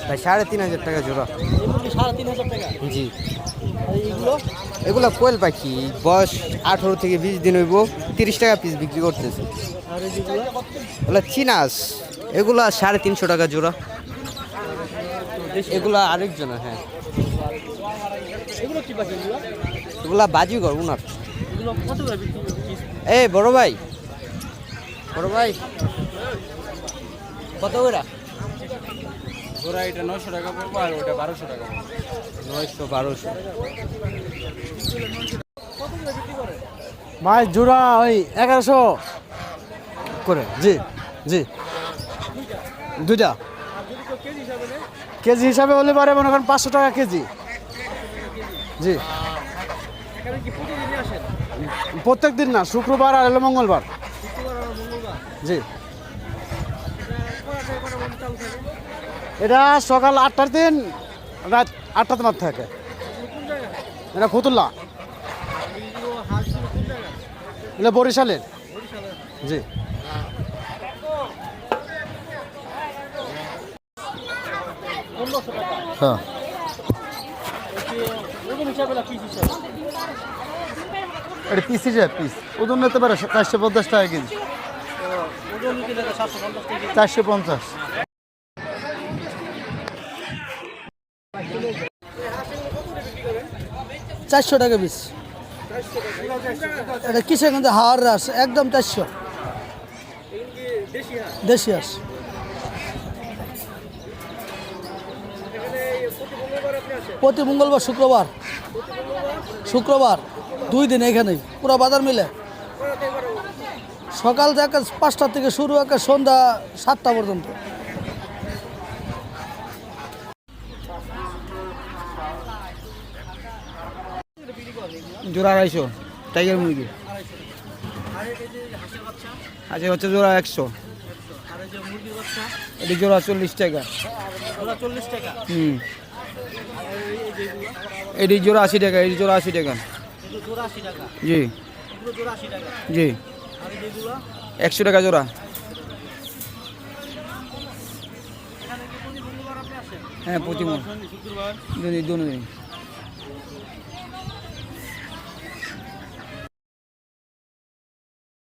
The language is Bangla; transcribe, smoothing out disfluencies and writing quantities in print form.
ভাই 3,500 টাকা জোড়া। মুরগি 3,500 টাকা। জি। আর এইগুলো এগুলা কোয়েল পাখি, বয়স 18 থেকে 20 দিন হইব, 30 টাকা পিস বিক্রি করতেছে। আর এই যেগুলো এগুলা চিনাস, এগুলা 350 টাকা জোড়া। এগুলা আরেকজনের, হ্যাঁ। এগুলো কি পাখি এগুলো? এগুলা বাজিগর উনার। এগুলো কত করে বিক্রি পিস? এই বড় ভাই, বড় ভাই কত করে? জোড়া এটা 900 টাকা পড়বে আর ওটা 1200 টাকা। 900 1200। ভাই জোড়া ওই 1100 করে। জি জি, দুইটা। কেজি হিসাবে হলে পারে মনে করেন 500 টাকা কেজি। জি, প্রত্যেক দিন না, শুক্রবার আর হলো মঙ্গলবার। জি, এটা সকাল 8টার দিন রাত 8টাতে মাঠ থাকে। এটা ফতুল্লা, এটা বরিশালের। জি, হ্যাঁ। এটা পিস হিসাবে পিস ওজন নিতে পারে 450 টাকা কেজি। 450। 400 টাকা পিস। এটা কিসের কিন্তু হাওয়ার রাস, একদম 400। দেশি হাঁস। প্রতি মঙ্গলবার শুক্রবার, শুক্রবার 2 দিন এখানেই পুরো বাজার মিলে। সকাল থেকে 5টা থেকে শুরু, একে সন্ধ্যা 7টা পর্যন্ত। জোড়া 250 টাইগার মুরগি। আচ্ছা হচ্ছে জোড়া 100। এটি জোড়া 40 টাকা। হুম। এটি জোড়া 80 টাকা, এটি জোড়া 80 টাকা। জি জি, 100 টাকা জোড়া। হ্যাঁ, প্রতি দিন।